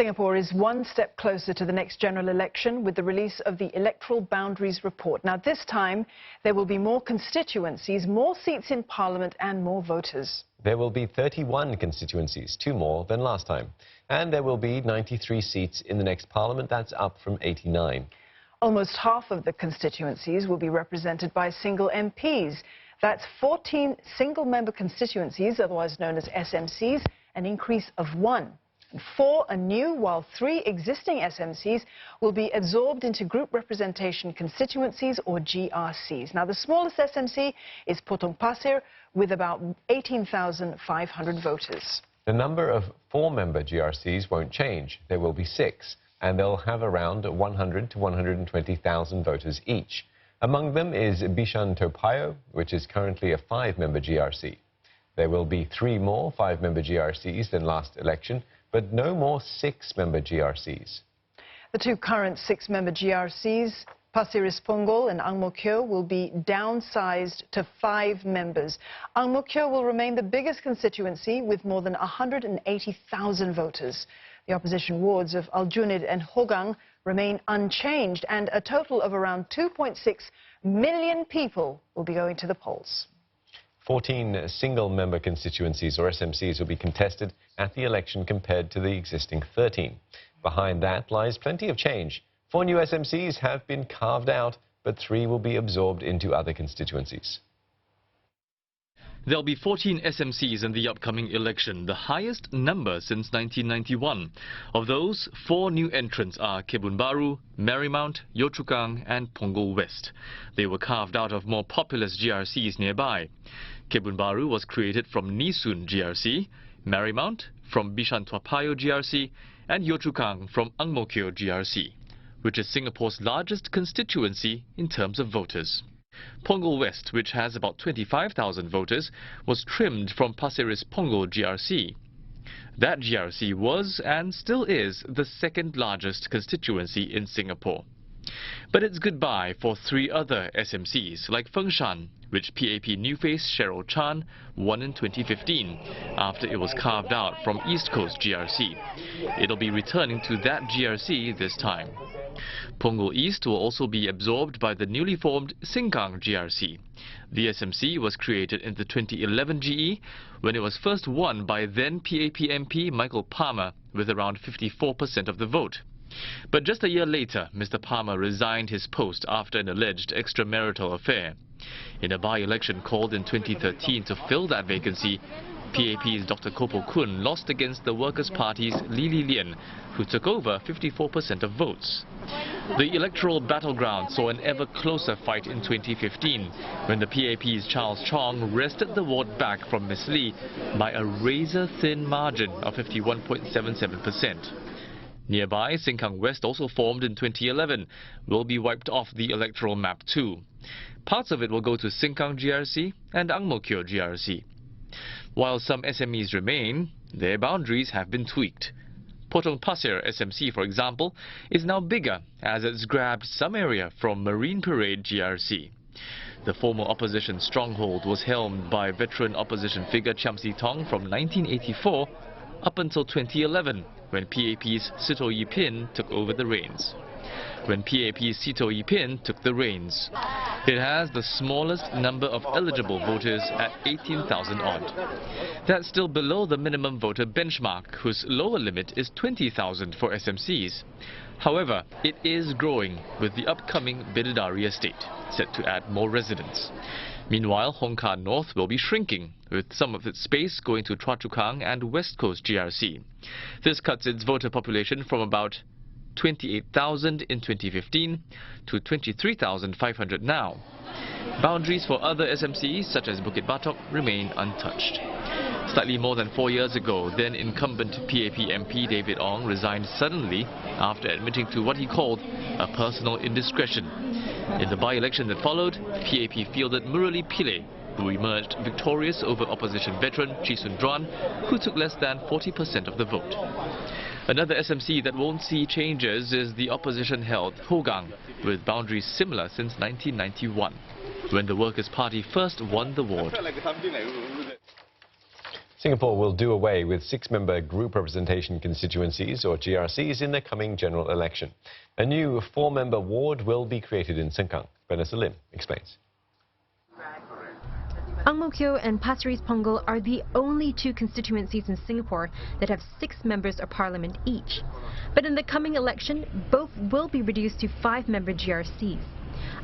Singapore is one step closer to the next general election with the release of the Electoral Boundaries Report. Now, this time, there will be more constituencies, more seats in Parliament and more voters. There will be 31 constituencies, 2 more than last time. And there will be 93 seats in the next Parliament. That's up from 89. Almost half of the constituencies will be represented by single MPs. That's 14 single-member constituencies, otherwise known as SMCs, an increase of 1. 4 are new, while 3 existing SMCs will be absorbed into Group Representation Constituencies, or GRCs. Now, the smallest SMC is Potong Pasir, with about 18,500 voters. The number of 4-member GRCs won't change. There will be 6, and they'll have around 100 to 120,000 voters each. Among them is Bishan Toa Payoh, which is currently a 5-member GRC. There will be 3 more 5-member GRCs than last election, but no more 6-member GRCs. The 2 current 6-member GRCs, Pasir Ris Punggol and Mo Kio, will be downsized to 5 members. Mo Kio will remain the biggest constituency with more than 180,000 voters. The opposition wards of Aljunied and Hougang remain unchanged, and a total of around 2.6 million people will be going to the polls. 14 single-member constituencies, or SMCs, will be contested at the election compared to the existing 13. Behind that lies plenty of change. 4 new SMCs have been carved out, but 3 will be absorbed into other constituencies. There'll be 14 SMCs in the upcoming election, the highest number since 1991. Of those, 4 new entrants are Kebun Baru, Marymount, Yio Chu Kang and Punggol West. They were carved out of more populous GRCs nearby. Kebun Baru was created from Nee Soon GRC, Marymount from Bishan Toa Payoh GRC and Yio Chu Kang from Mo Kio GRC, which is Singapore's largest constituency in terms of voters. Punggol West, which has about 25,000 voters, was trimmed from Pasir Ris Punggol GRC. That GRC was and still is the 2nd largest constituency in Singapore. But it's goodbye for 3 other SMCs, like Fengshan, which PAP new face Cheryl Chan won in 2015, after it was carved out from East Coast GRC. It'll be returning to that GRC this time. Punggol East will also be absorbed by the newly formed Sengkang GRC. The SMC was created in the 2011 GE when it was first won by then PAP MP Michael Palmer with around 54% of the vote. But just a year later, Mr. Palmer resigned his post after an alleged extramarital affair. In a by-election called in 2013 to fill that vacancy, PAP's Dr. Kopo Kun lost against the Workers' Party's Li Lian, who took over 54% of votes. The electoral battleground saw an ever closer fight in 2015, when the PAP's Charles Chong wrested the ward back from Ms. Lee by a razor-thin margin of 51.77%. Nearby, Sengkang West, also formed in 2011, will be wiped off the electoral map too. Parts of it will go to Sengkang GRC and Mo Kio GRC. While some SMEs remain, their boundaries have been tweaked. Potong Pasir SMC, for example, is now bigger as it's grabbed some area from Marine Parade GRC. The former opposition stronghold was helmed by veteran opposition figure Chiam See Tong from 1984 up until 2011, when PAP's Sitoh Yee Pin took over the reins. When PAP's Sitoh Yee Pin took the reins, it has the smallest number of eligible voters at 18,000 odd. That's still below the minimum voter benchmark, whose lower limit is 20,000 for SMCs. However, it is growing, with the upcoming Bidadari estate set to add more residents. Meanwhile, Hong Kong North will be shrinking, with some of its space going to Choa Chu Kang and West Coast GRC. This cuts its voter population from about 28,000 in 2015 to 23,500 now. Boundaries for other SMCs, such as Bukit Batok, remain untouched. Slightly more than 4 years ago, then incumbent PAP MP David Ong resigned suddenly after admitting to what he called a personal indiscretion. In the by-election that followed, PAP fielded Murali Pillay, who emerged victorious over opposition veteran Chisun Dran, who took less than 40% of the vote. Another SMC that won't see changes is the opposition-held Hougang, with boundaries similar since 1991, when the Workers' Party first won the ward. Singapore will do away with 6-member Group Representation Constituencies, or GRCs, in the coming general election. A new 4-member ward will be created in Sengkang. Vanessa Lim explains. Mo Kio and Pasir Ris Punggol are the only two constituencies in Singapore that have 6 members of parliament each. But in the coming election, both will be reduced to 5-member GRCs.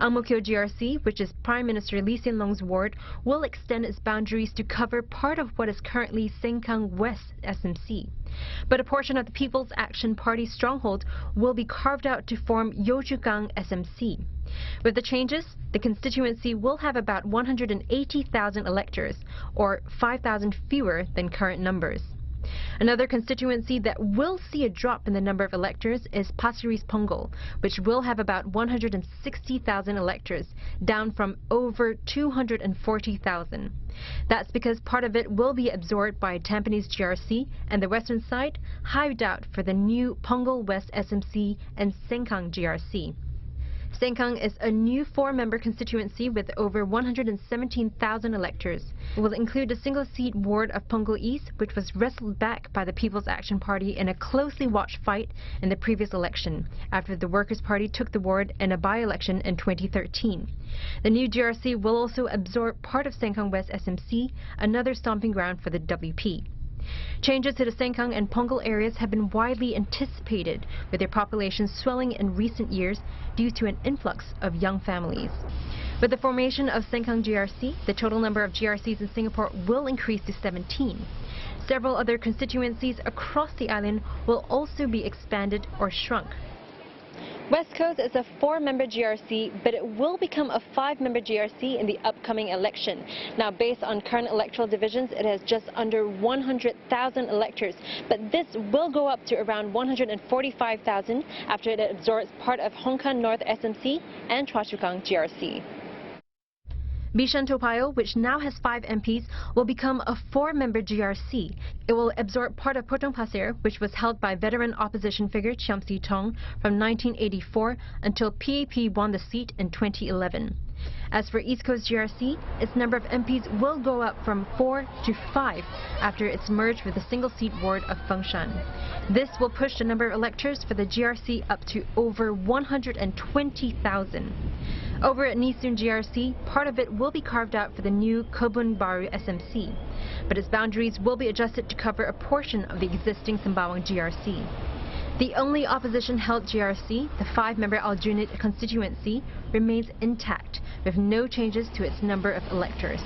Mo Kio GRC, which is Prime Minister Lee Hsien Loong's ward, will extend its boundaries to cover part of what is currently Sengkang West SMC. But a portion of the People's Action Party stronghold will be carved out to form Yio Chu Kang SMC. With the changes, the constituency will have about 180,000 electors, or 5,000 fewer than current numbers. Another constituency that will see a drop in the number of electors is Pasir Ris Punggol, which will have about 160,000 electors, down from over 240,000. That's because part of it will be absorbed by Tampines GRC, and the western side hived out for the new Punggol West SMC and Sengkang GRC. Sengkang is a new 4-member constituency with over 117,000 electors. It will include a single-seat ward of Punggol East, which was wrestled back by the People's Action Party in a closely watched fight in the previous election, after the Workers' Party took the ward in a by-election in 2013. The new GRC will also absorb part of Sengkang West SMC, another stomping ground for the WP. Changes to the Sengkang and Punggol areas have been widely anticipated, with their population swelling in recent years due to an influx of young families. With the formation of Sengkang GRC, the total number of GRCs in Singapore will increase to 17. Several other constituencies across the island will also be expanded or shrunk. West Coast is a 4-member GRC, but it will become a 5-member GRC in the upcoming election. Now, based on current electoral divisions, it has just under 100,000 electors, but this will go up to around 145,000 after it absorbs part of Hong Kong North SMC and Choa Chu Kang GRC. Bishan Toa Payoh, which now has 5 MPs, will become a 4-member GRC. It will absorb part of Potong Pasir, which was held by veteran opposition figure Chiam See Tong from 1984 until PAP won the seat in 2011. As for East Coast GRC, its number of MPs will go up from 4 to 5 after it's merged with the single-seat ward of Fengshan. This will push the number of electors for the GRC up to over 120,000. Over at Nee Soon GRC, part of it will be carved out for the new Kebun Baru SMC, but its boundaries will be adjusted to cover a portion of the existing Sembawang GRC. The only opposition-held GRC, the 5-member Aljunied constituency, remains intact, with no changes to its number of electors.